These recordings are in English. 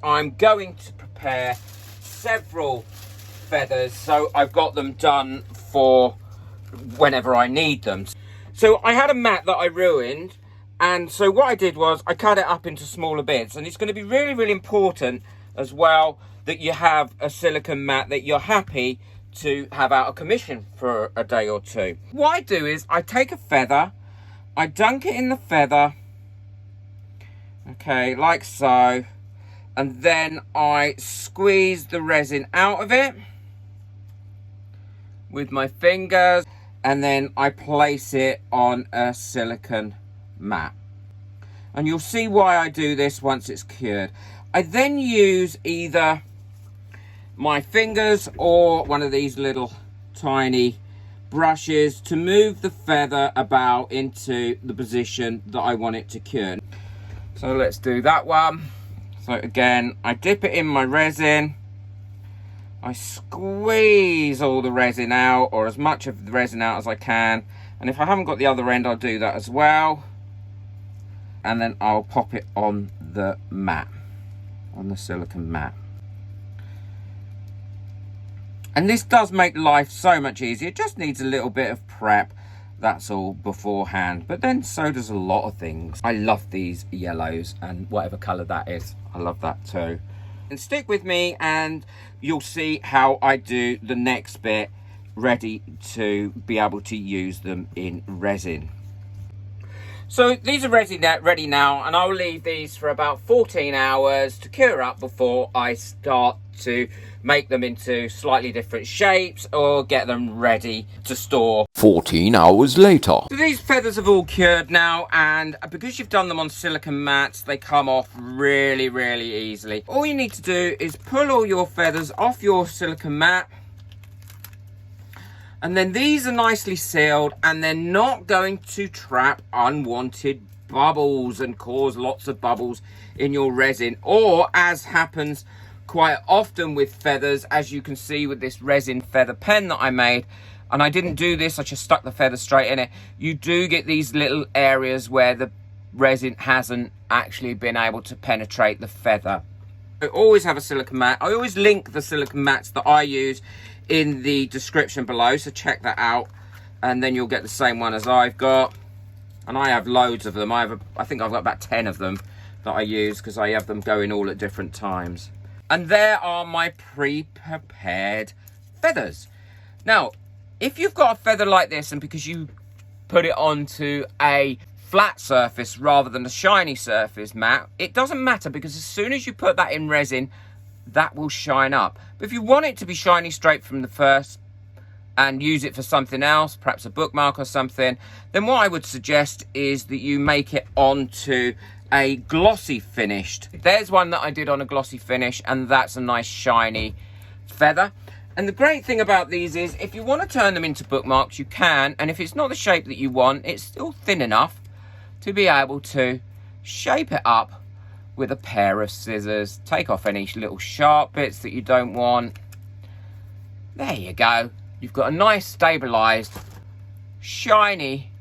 I'm going to prepare several feathers, so I've got them done for whenever I need them. So I had a mat that I ruined, and so what I did was I cut it up into smaller bits, and it's going to be really, really important as well that you have a silicone mat that you're happy to have out of commission for a day or two. What I do is I take a feather, I dunk it in the feather, okay, like so, and then I squeeze the resin out of it with my fingers, and then I place it on a silicone mat. And you'll see why I do this once it's cured. I then use either my fingers or one of these little tiny brushes to move the feather about into the position that I want it to cure. So let's do that one. So again, I dip it in my resin, I squeeze all the resin out, or as much of the resin out as I can, and if I haven't got the other end, I'll do that as well, and then I'll pop it on the mat, on the silicone mat. And this does make life so much easier. It just needs a little bit of prep, that's all, beforehand, but then so does a lot of things. I love these yellows, and whatever colour that is, I love that too. And stick with me and you'll see how I do the next bit, ready to be able to use them in resin. So these are ready now, and I'll leave these for about 14 hours to cure up before I start to make them into slightly different shapes or get them ready to store. 14 hours later. So these feathers have all cured now, and because you've done them on silicone mats, they come off really, really easily. All you need to do is pull all your feathers off your silicone mat, and then these are nicely sealed, and they're not going to trap unwanted bubbles and cause lots of bubbles in your resin, or as happens quite often with feathers, as you can see with this resin feather pen that I made. And I didn't do this, I just stuck the feather straight in it. You do get these little areas where the resin hasn't actually been able to penetrate the feather. I always have a silicone mat. I always link the silicone mats that I use in the description below, so check that out. And then you'll get the same one as I've got. And I have loads of them. I think I've got about 10 of them that I use, because I have them going all at different times. And there are my pre-prepared feathers. Now, if you've got a feather like this, and because you put it onto a flat surface rather than a shiny surface mat, it doesn't matter, because as soon as you put that in resin, that will shine up. But if you want it to be shiny straight from the first and use it for something else, perhaps a bookmark or something, then what I would suggest is that you make it onto a glossy finished. There's one that I did on a glossy finish, and that's a nice shiny feather. And the great thing about these is, if you want to turn them into bookmarks, you can. And if it's not the shape that you want, it's still thin enough to be able to shape it up with a pair of scissors. Take off any little sharp bits that you don't want. There you go. You've got a nice stabilised, shiny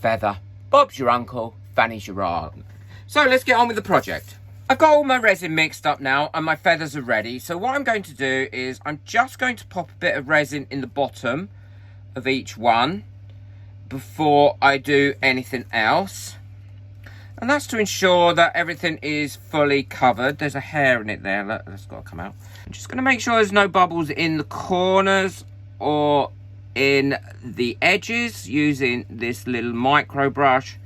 feather. Bob's your uncle, Fanny's your aunt. So let's get on with the project. I've got all my resin mixed up now, and my feathers are ready. So what I'm going to do is I'm just going to pop a bit of resin in the bottom of each one before I do anything else. And that's to ensure that everything is fully covered. There's a hair in it there, that's got to come out. I'm just going to make sure there's no bubbles in the corners or in the edges using this little micro brush.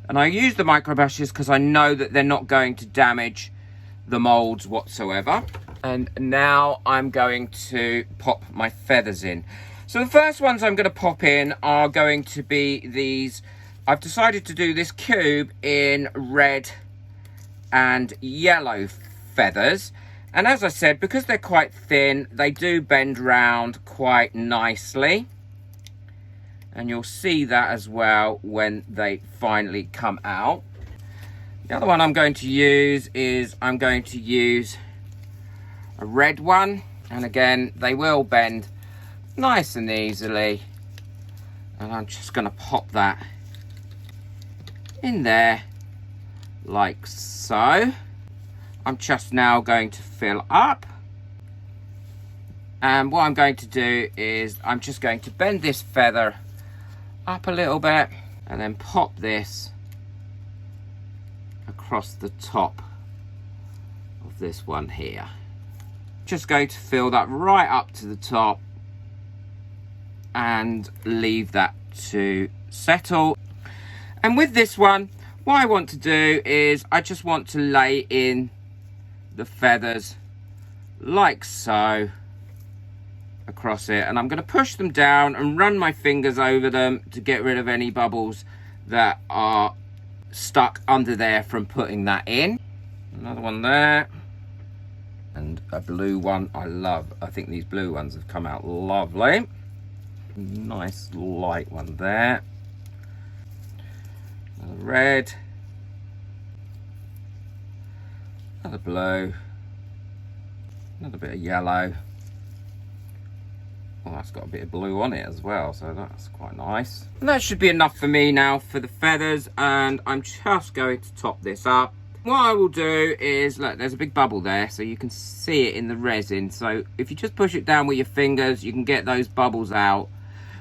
And I use the micro brushes because I know that they're not going to damage the molds whatsoever. And now I'm going to pop my feathers in. So the first ones I'm going to pop in are going to be these. I've decided to do this cube in red and yellow feathers. And as I said, because they're quite thin, they do bend round quite nicely. And you'll see that as well when they finally come out. The other one I'm going to use is I'm going to use a red one. And again, they will bend nice and easily. And I'm just going to pop that in there like so. I'm just now going to fill up. And what I'm going to do is I'm just going to bend this feather up a little bit and then pop this across the top of this one here. Just going to fill that right up to the top and leave that to settle. And with this one, what I want to do is I just want to lay in the feathers like so across it, and I'm going to push them down and run my fingers over them to get rid of any bubbles that are stuck under there from putting that in. Another one there, and a blue one I love. I think these blue ones have come out lovely. Nice light one there. Another red, another blue, another bit of yellow. Oh, that's got a bit of blue on it as well, so that's quite nice. And that should be enough for me now for the feathers, and I'm just going to top this up. What I will do is, look, there's a big bubble there, so you can see it in the resin. So if you just push it down with your fingers, you can get those bubbles out.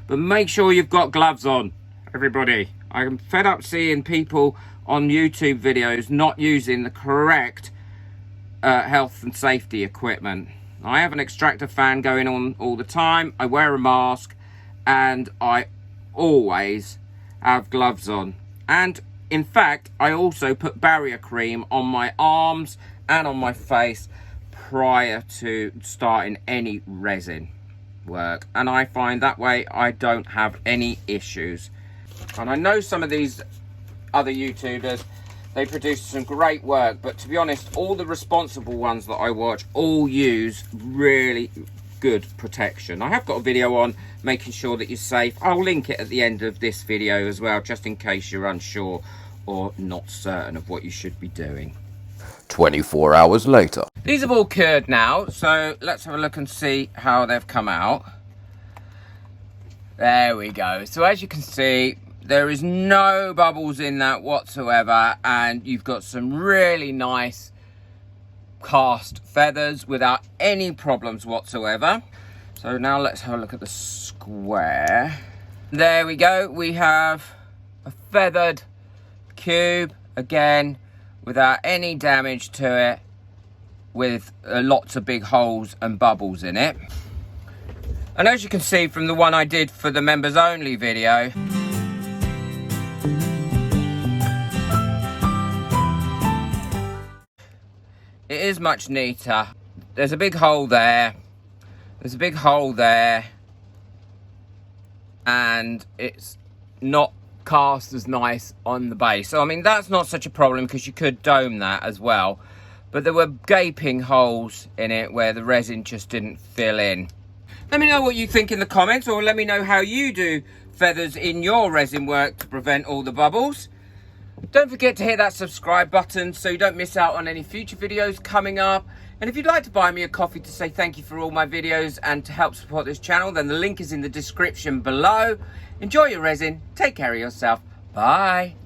But make sure you've got gloves on, everybody. I'm fed up seeing people on YouTube videos not using the correct health and safety equipment. I have an extractor fan going on all the time. I wear a mask and I always have gloves on. And in fact, I also put barrier cream on my arms and on my face prior to starting any resin work. And I find that way I don't have any issues. And I know some of these other YouTubers, they produce some great work, but to be honest, all the responsible ones that I watch all use really good protection. I have got a video on making sure that you're safe. I'll link it at the end of this video as well, just in case you're unsure or not certain of what you should be doing. 24 hours later. These have all cured now, so let's have a look and see how they've come out. There we go. So as you can see, there is no bubbles in that whatsoever, and you've got some really nice cast feathers without any problems whatsoever. So now let's have a look at the square. There we go. We have a feathered cube, again, without any damage to it, with lots of big holes and bubbles in it. And as you can see from the one I did for the members only video, it is much neater. There's a big hole there. There's a big hole there. And it's not cast as nice on the base. So, I mean, that's not such a problem because you could dome that as well. But there were gaping holes in it where the resin just didn't fill in. Let me know what you think in the comments, or let me know how you do feathers in your resin work to prevent all the bubbles. Don't forget to hit that subscribe button so you don't miss out on any future videos coming up. And if you'd like to buy me a coffee to say thank you for all my videos and to help support this channel, then the link is in the description below. Enjoy your resin. Take care of yourself. Bye.